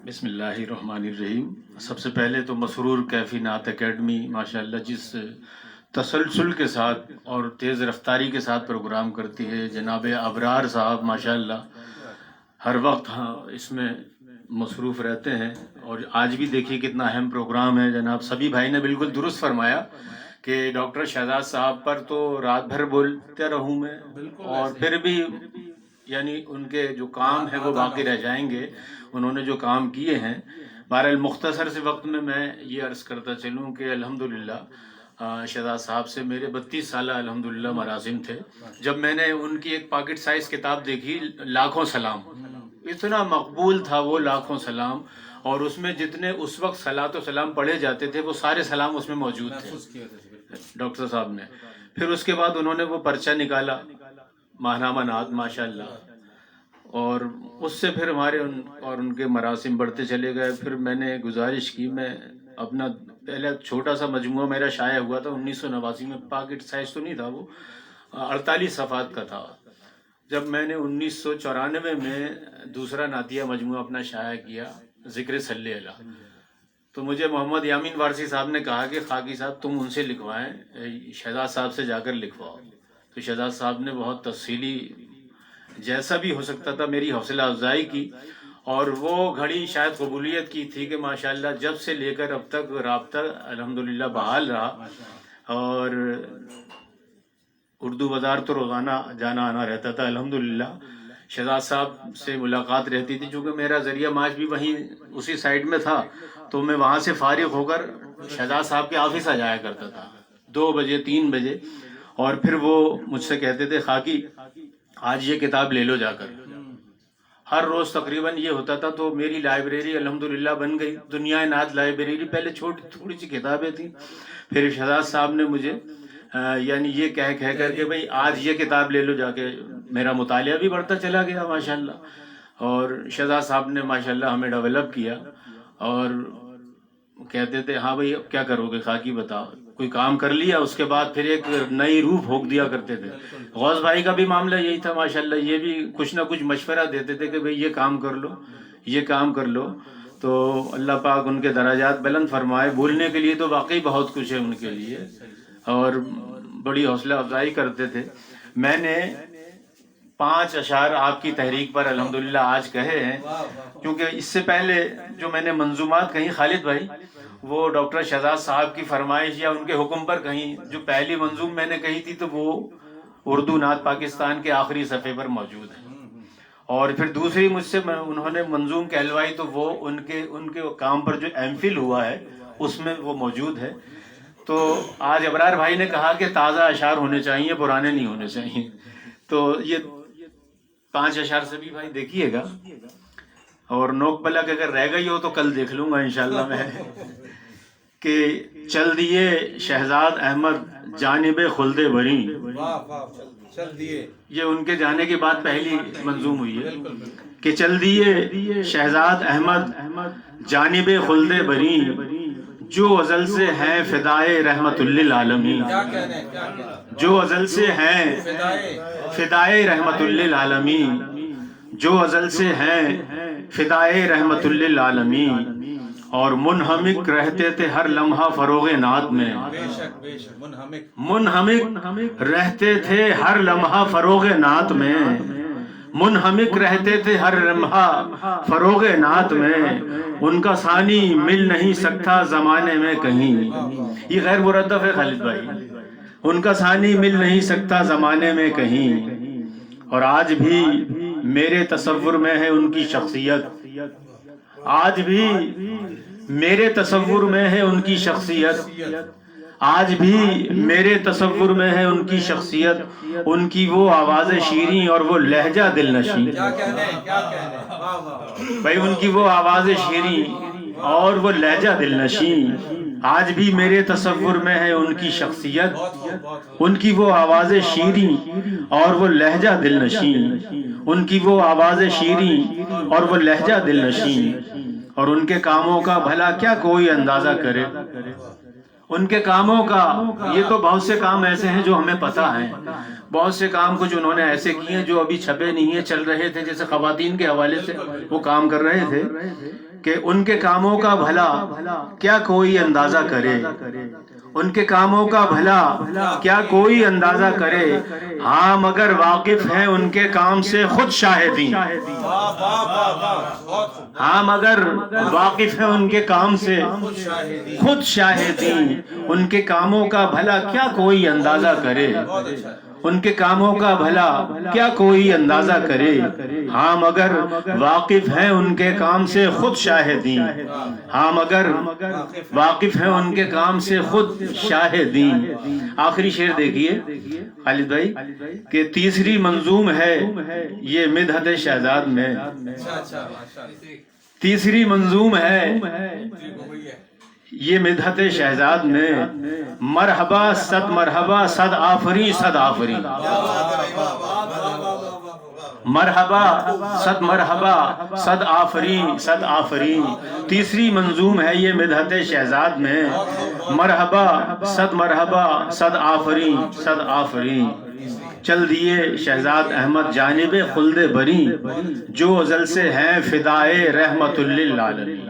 بسم اللہ الرحمن الرحیم۔ سب سے پہلے تو مسرور کیفی نعت اکیڈمی ماشاءاللہ جس تسلسل کے ساتھ اور تیز رفتاری کے ساتھ پروگرام کرتی ہے، جناب ابرار صاحب ماشاءاللہ ہر وقت اس میں مصروف رہتے ہیں، اور آج بھی دیکھیے کتنا اہم پروگرام ہے۔ جناب سبھی بھائی نے بالکل درست فرمایا کہ ڈاکٹر شہزاد صاحب پر تو رات بھر بولتے رہوں میں، اور پھر بھی یعنی ان کے جو کام ہے وہ باقی رہ جائیں گے، انہوں نے جو کام کیے ہیں۔ بہرحال مختصر سے وقت میں یہ عرض کرتا چلوں کہ الحمدللہ شہزاد صاحب سے میرے 32 سالہ الحمدللہ مراسم تھے۔ جب میں نے ان کی ایک پاکٹ سائز کتاب دیکھی، لاکھوں سلام، اتنا مقبول تھا وہ لاکھوں سلام، اور اس میں جتنے اس وقت صلاۃ و سلام پڑھے جاتے تھے وہ سارے سلام اس میں موجود تھے ڈاکٹر صاحب نے۔ پھر اس کے بعد انہوں نے وہ پرچہ نکالا ماہنامہ نعت ماشاءاللہ، اور اس سے پھر ہمارے اور ان کے مراسم بڑھتے چلے گئے۔ پھر میں نے گزارش کی، میں اپنا پہلا چھوٹا سا مجموعہ میرا شائع ہوا تھا 1989 میں، پاکٹ سائز تو نہیں تھا، وہ 48 صفحات کا تھا۔ جب میں نے 1994 میں دوسرا نعتیہ مجموعہ اپنا شائع کیا ذکر صلی اللہ، تو مجھے محمد یامین وارثی صاحب نے کہا کہ خاکی صاحب تم ان سے لکھوائیں، شہزاد صاحب سے جا کر لکھواؤ۔ تو شہزاد صاحب نے بہت تفصیلی جیسا بھی ہو سکتا تھا میری حوصلہ افزائی کی، اور وہ گھڑی شاید قبولیت کی تھی کہ ماشاءاللہ جب سے لے کر اب تک رابطہ الحمدللہ بحال رہا، اور اردو بازار تو روزانہ جانا آنا رہتا تھا الحمدللہ۔ شہزاد صاحب سے ملاقات رہتی تھی، چونکہ میرا ذریعہ معاش بھی وہیں اسی سائڈ میں تھا، تو میں وہاں سے فارغ ہو کر شہزاد صاحب کے آفس آ جایا کرتا تھا 2 بجے 3 بجے، اور پھر وہ مجھ سے کہتے تھے خاکی آج یہ کتاب لے لو جا کر۔ ہر روز تقریباً یہ ہوتا تھا، تو میری لائبریری الحمدللہ بن گئی دنیا نعت لائبریری۔ پہلے تھوڑی سی کتابیں تھیں، پھر شہزاد صاحب نے مجھے یعنی یہ کہہ کر کے بھئی آج یہ کتاب لے لو جا کے، میرا مطالعہ بھی بڑھتا چلا گیا ماشاءاللہ، اور شہزاد صاحب نے ماشاءاللہ ہمیں ڈیولپ کیا، اور کہتے تھے ہاں بھئی اب کیا کرو گے خاکی بتاؤ، کوئی کام کر لیا، اس کے بعد پھر ایک نئی روح پھونک دیا کرتے تھے۔ غوث بھائی کا بھی معاملہ یہی تھا ماشاءاللہ، یہ بھی کچھ نہ کچھ مشورہ دیتے تھے کہ بھئی یہ کام کر لو، یہ کام کر لو۔ تو اللہ پاک ان کے درجات بلند فرمائے۔ بولنے کے لیے تو واقعی بہت کچھ ہے ان کے لیے، اور بڑی حوصلہ افزائی کرتے تھے۔ میں نے 5 اشعار آپ کی تحریک پر الحمدللہ آج کہے ہیں، کیونکہ اس سے پہلے جو میں نے منظومات کہیں خالد بھائی، وہ ڈاکٹر شہزاد صاحب کی فرمائش یا ان کے حکم پر کہیں، جو پہلی منظوم میں نے کہی تھی تو وہ اردو نعت پاکستان کے آخری صفحے پر موجود ہے، اور پھر دوسری مجھ سے انہوں نے منظوم کہلوائی تو وہ ان کے کام پر جو ایم فل ہوا ہے اس میں وہ موجود ہے۔ تو آج ابرار بھائی نے کہا کہ تازہ اشعار ہونے چاہیے، پرانے نہیں ہونے چاہیے، تو یہ 5 اشعار سے بھی بھائی دیکھیے گا، اور نوک پلک اگر رہ گئی ہو تو کل دیکھ لوں گا انشاءاللہ میں، کہ چل دیے شہزاد احمد جانب خلد بری، یہ ان کے جانے کے بعد پہلی منظوم ہوئی ہے، کہ چل دیے شہزاد احمد جانب خلد بری، جو ازل سے ہیں فدائے رحمت للعالمین، جو ازل سے ہیں فدائے رحمت للعالمین، جو ازل سے ہیں فدائے رحمت للعالمین، اور منہمک رہتے تھے ہر لمحہ فروغ نعت میں، منہمک رہتے تھے ہر لمحہ فروغ نعت میں، منہمک رہتے تھے ہر لمحہ فروغ نعت میں، ان کا ثانی مل نہیں سکتا زمانے میں کہیں۔ یہ غیر مرتب ہے خالد بھائی، ان کا ثانی مل نہیں سکتا زمانے میں کہیں، اور آج بھی میرے تصور میں ہے ان کی شخصیت، آج بھی میرے تصور میں ہے ان کی شخصیت، آج بھی میرے تصور میں ہے ان کی شخصیت، ان کی وہ آواز شیریں اور وہ لہجہ دل نشیں، بھائی ان کی وہ آواز شیریں اور وہ لہجہ دل نشیں، آج بھی میرے تصور میں ہے ان کی شخصیت، ان کی وہ آواز شیریں اور وہ لہجہ دل نشیں، ان کی وہ آواز شیریں اور وہ لہجہ دل نشیں، اور ان کے کاموں کا بھلا کیا کوئی اندازہ کرے، ان کے کاموں کا، یہ تو بہت سے کام ایسے ہیں جو ہمیں پتہ ہیں، بہت سے کام کچھ انہوں نے ایسے کیے ہیں جو ابھی چھپے نہیں ہیں، چل رہے تھے، جیسے خواتین کے حوالے سے وہ کام کر رہے تھے کہ ان کے کاموں کا بھلا کیا کوئی اندازہ کرے، ان کے کاموں کا بھلا کیا کوئی اندازہ کرے، ہاں مگر واقف ہیں ان کے کام سے خود شاہدین، ہاں مگر واقف ہیں ان کے کام سے خود شاہدین، ان کے کاموں کا بھلا کیا کوئی اندازہ کرے، ان کے کاموں کا بھلا کیا کوئی اندازہ کرے، ہاں مگر واقف ہیں ان کے کام سے خود شاہدین، ہاں مگر واقف ہیں ان کے کام سے خود شاہدین۔ آخری شعر دیکھیے خالد بھائی کہ تیسری منظوم ہے یہ مدحت شہزاد میں، تیسری منظوم ہے یہ مدحت شہزاد میں، مرحبا صد مرحبا صد آفری صد آفری، مرحبا صد مرحبا صد آفری صد آفری، تیسری منظوم ہے یہ مدحت شہزاد میں، مرحبا صد مرحبا صد آفری صد آفری۔ چل دیے شہزاد احمد جانب خلد بری، جو ازل سے ہیں فدائے رحمت للعالمین۔